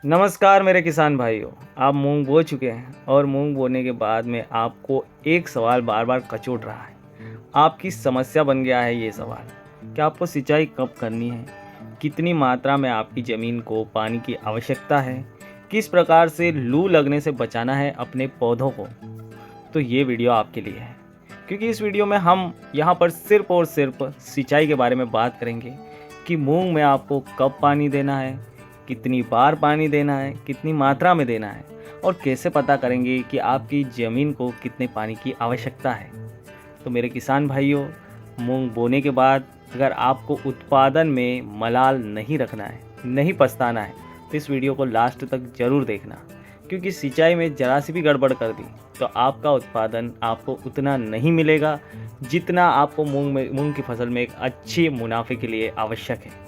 नमस्कार मेरे किसान भाइयों। आप मूंग बो चुके हैं और मूंग बोने के बाद में आपको एक सवाल बार बार कचोट रहा है। आपकी समस्या बन गया है ये सवाल कि आपको सिंचाई कब करनी है, कितनी मात्रा में आपकी ज़मीन को पानी की आवश्यकता है, किस प्रकार से लू लगने से बचाना है अपने पौधों को। तो ये वीडियो आपके लिए है, क्योंकि इस वीडियो में हम यहाँ पर सिर्फ और सिर्फ सिंचाई के बारे में बात करेंगे कि मूंग में आपको कब पानी देना है, कितनी बार पानी देना है, कितनी मात्रा में देना है और कैसे पता करेंगे कि आपकी ज़मीन को कितने पानी की आवश्यकता है। तो मेरे किसान भाइयों, मूंग बोने के बाद अगर आपको उत्पादन में मलाल नहीं रखना है, नहीं पछताना है, तो इस वीडियो को लास्ट तक ज़रूर देखना, क्योंकि सिंचाई में ज़रा सी भी गड़बड़ कर दी तो आपका उत्पादन आपको उतना नहीं मिलेगा जितना आपको मूंग की फसल में एक अच्छे मुनाफे के लिए आवश्यक है।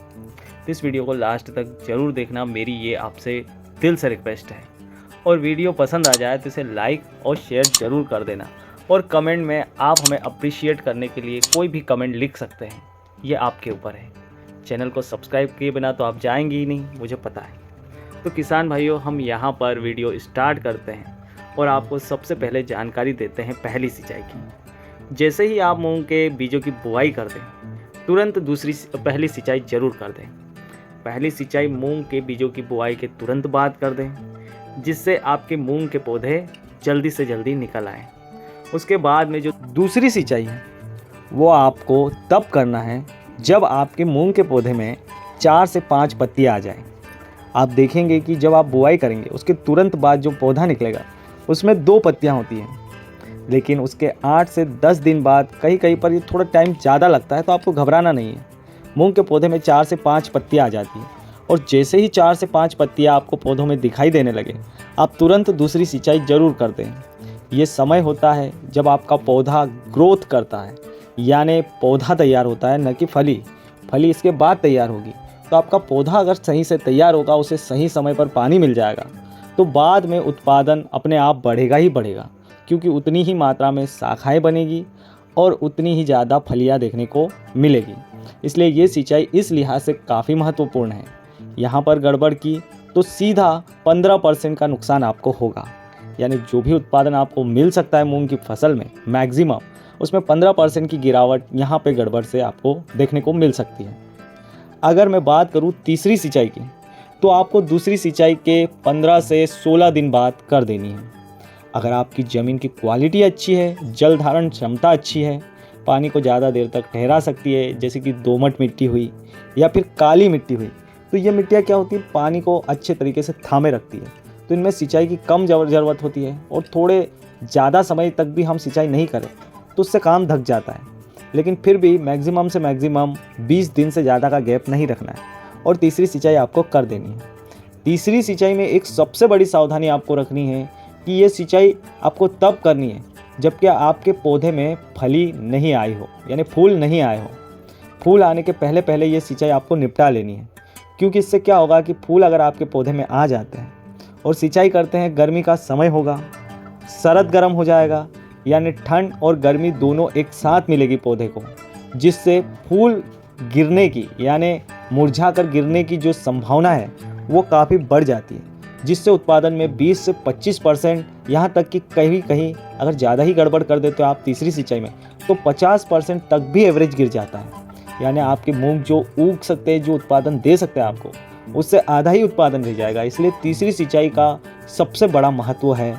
तो इस वीडियो को लास्ट तक ज़रूर देखना, मेरी ये आपसे दिल से रिक्वेस्ट है। और वीडियो पसंद आ जाए तो इसे लाइक और शेयर ज़रूर कर देना, और कमेंट में आप हमें अप्रिशिएट करने के लिए कोई भी कमेंट लिख सकते हैं, ये आपके ऊपर है। चैनल को सब्सक्राइब किए बिना तो आप जाएंगे ही नहीं, मुझे पता है। तो किसान भाइयों, हम यहाँ पर वीडियो स्टार्ट करते हैं और आपको सबसे पहले जानकारी देते हैं पहली सिंचाई की। जैसे ही आप मूंग के बीजों की बुआई कर दें, तुरंत पहली सिंचाई ज़रूर कर दें। पहली सिंचाई मूंग के बीजों की बुआई के तुरंत बाद कर दें, जिससे आपके मूंग के पौधे जल्दी से जल्दी निकल आएँ। उसके बाद में जो दूसरी सिंचाई है वो आपको तब करना है जब आपके मूंग के पौधे में 4 से 5 पत्ती आ जाएं। आप देखेंगे कि जब आप बुआई करेंगे उसके तुरंत बाद जो पौधा निकलेगा उसमें 2 पत्तियां होती हैं, लेकिन उसके 8 से 10 दिन बाद कहीं कहीं पर ये थोड़ा टाइम ज़्यादा लगता है, तो आपको घबराना नहीं है। मूंग के पौधे में 4 से 5 पत्तियां आ जाती हैं, और जैसे ही 4 से 5 पत्तियां आपको पौधों में दिखाई देने लगे, आप तुरंत दूसरी सिंचाई ज़रूर कर दें। ये समय होता है जब आपका पौधा ग्रोथ करता है, यानी पौधा तैयार होता है, न कि फली इसके बाद तैयार होगी। तो आपका पौधा अगर सही से तैयार होगा, उसे सही समय पर पानी मिल जाएगा, तो बाद में उत्पादन अपने आप बढ़ेगा ही बढ़ेगा, क्योंकि उतनी ही मात्रा में शाखाएँ बनेगी और उतनी ही ज़्यादा फलियाँ देखने को मिलेगी। इसलिए ये सिंचाई इस लिहाज से काफ़ी महत्वपूर्ण है। यहाँ पर गड़बड़ की तो सीधा 15% का नुकसान आपको होगा, यानी जो भी उत्पादन आपको मिल सकता है मूंग की फसल में मैक्सिमम, उसमें 15% की गिरावट यहाँ पे गड़बड़ से आपको देखने को मिल सकती है। अगर मैं बात करूँ तीसरी सिंचाई की, तो आपको दूसरी सिंचाई के 15 से 16 दिन बाद कर देनी है। अगर आपकी ज़मीन की क्वालिटी अच्छी है, जल धारण क्षमता अच्छी है, पानी को ज़्यादा देर तक ठहरा सकती है, जैसे कि दोमट मिट्टी हुई या फिर काली मिट्टी हुई, तो ये मिट्टियाँ क्या होती है, पानी को अच्छे तरीके से थामे रखती है। तो इनमें सिंचाई की कम ज़रूरत होती है, और थोड़े ज़्यादा समय तक भी हम सिंचाई नहीं करें तो उससे काम धक जाता है। लेकिन फिर भी मैक्सिमम से मैक्सिमम 20 दिन से ज़्यादा का गैप नहीं रखना है, और तीसरी सिंचाई आपको कर देनी है। तीसरी सिंचाई में एक सबसे बड़ी सावधानी आपको रखनी है कि ये सिंचाई आपको तब करनी है जबकि आपके पौधे में फली नहीं आई हो, यानी फूल नहीं आए हो। फूल आने के पहले पहले ये सिंचाई आपको निपटा लेनी है, क्योंकि इससे क्या होगा कि फूल अगर आपके पौधे में आ जाते हैं और सिंचाई करते हैं, गर्मी का समय होगा, शरद गर्म हो जाएगा, यानी ठंड और गर्मी दोनों एक साथ मिलेगी पौधे को, जिससे फूल गिरने की, यानी मुरझाकर गिरने की जो संभावना है वो काफ़ी बढ़ जाती है, जिससे उत्पादन में 20 से 25%, यहाँ तक कि कहीं कहीं अगर ज़्यादा ही गड़बड़ कर देते हो आप तीसरी सिंचाई में, तो 50% तक भी एवरेज गिर जाता है। यानी आपके मूंग जो उग सकते हैं, जो उत्पादन दे सकते हैं आपको, उससे आधा ही उत्पादन रह जाएगा। इसलिए तीसरी सिंचाई का सबसे बड़ा महत्व है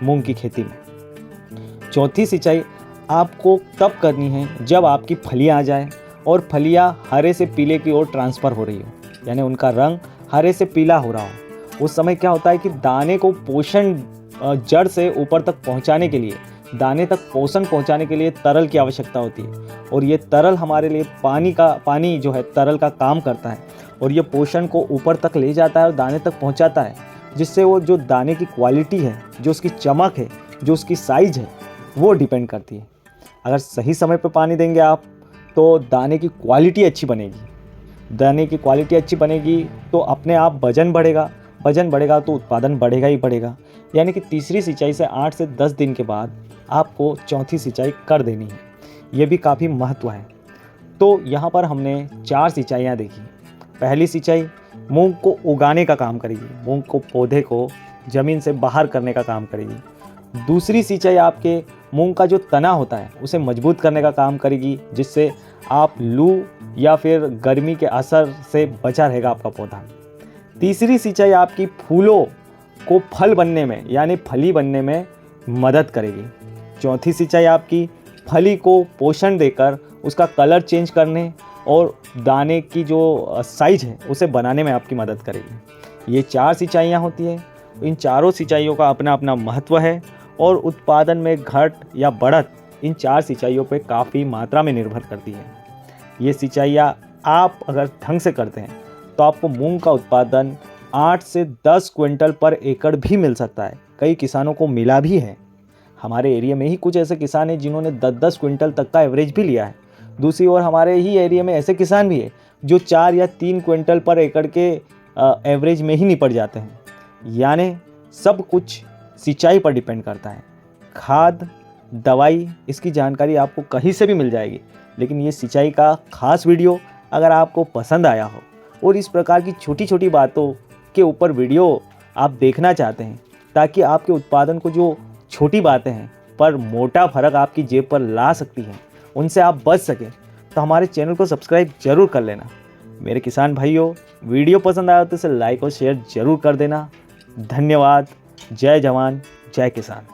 मूंग की खेती में। चौथी सिंचाई आपको तब करनी है जब आपकी फलियाँ आ जाए और फलियाँ हरे से पीले की ओर ट्रांसफ़र हो रही हो, यानी उनका रंग हरे से पीला हो रहा हो। उस समय क्या होता है कि दाने को पोषण जड़ से ऊपर तक पहुंचाने के लिए, दाने तक पोषण पहुंचाने के लिए तरल की आवश्यकता होती है, और ये तरल हमारे लिए पानी जो है तरल का काम करता है, और ये पोषण को ऊपर तक ले जाता है और दाने तक पहुंचाता है, जिससे वो जो दाने की क्वालिटी है, जो उसकी चमक है, जो उसकी साइज है, वो डिपेंड करती है। अगर सही समय पर पानी देंगे आप, तो दाने की क्वालिटी अच्छी बनेगी। दाने की क्वालिटी अच्छी बनेगी तो अपने आप वजन बढ़ेगा तो उत्पादन बढ़ेगा ही बढ़ेगा। यानी कि तीसरी सिंचाई से 8 से 10 दिन के बाद आपको चौथी सिंचाई कर देनी है। ये भी काफ़ी महत्व है। तो यहाँ पर हमने 4 सिंचाइयाँ देखी। पहली सिंचाई मूंग को उगाने का काम करेगी, मूंग को पौधे को ज़मीन से बाहर करने का काम करेगी। दूसरी सिंचाई आपके मूंग का जो तना होता है उसे मजबूत करने का काम करेगी, जिससे आप लू या फिर गर्मी के असर से बचा रहेगा आपका पौधा। तीसरी सिंचाई आपकी फूलों को फल बनने में यानी फली बनने में मदद करेगी। चौथी सिंचाई आपकी फली को पोषण देकर उसका कलर चेंज करने और दाने की जो साइज है उसे बनाने में आपकी मदद करेगी। ये 4 सिंचाइयाँ होती हैं। इन चारों सिंचाइयों का अपना अपना महत्व है और उत्पादन में घट या बढ़त इन 4 सिंचाइयों पे काफ़ी मात्रा में निर्भर करती है। ये सिंचाइयाँ आप अगर ढंग से करते हैं तो आपको मूंग का उत्पादन 8 से 10 क्विंटल पर एकड़ भी मिल सकता है। कई किसानों को मिला भी है। हमारे एरिया में ही कुछ ऐसे किसान हैं जिन्होंने 10-10 क्विंटल तक का एवरेज भी लिया है। दूसरी ओर हमारे ही एरिया में ऐसे किसान भी है जो 4 या 3 क्विंटल पर एकड़ के एवरेज में ही निपट जाते हैं। यानी सब कुछ सिंचाई पर डिपेंड करता है। खाद, दवाई, इसकी जानकारी आपको कहीं से भी मिल जाएगी, लेकिन ये सिंचाई का खास वीडियो अगर आपको पसंद आया हो और इस प्रकार की छोटी छोटी बातों के ऊपर वीडियो आप देखना चाहते हैं ताकि आपके उत्पादन को जो छोटी बातें हैं पर मोटा फर्क आपकी जेब पर ला सकती हैं उनसे आप बच सकें, तो हमारे चैनल को सब्सक्राइब जरूर कर लेना। मेरे किसान भाइयों, वीडियो पसंद आया तो इसे लाइक और शेयर जरूर कर देना। धन्यवाद। जय जवान, जय किसान।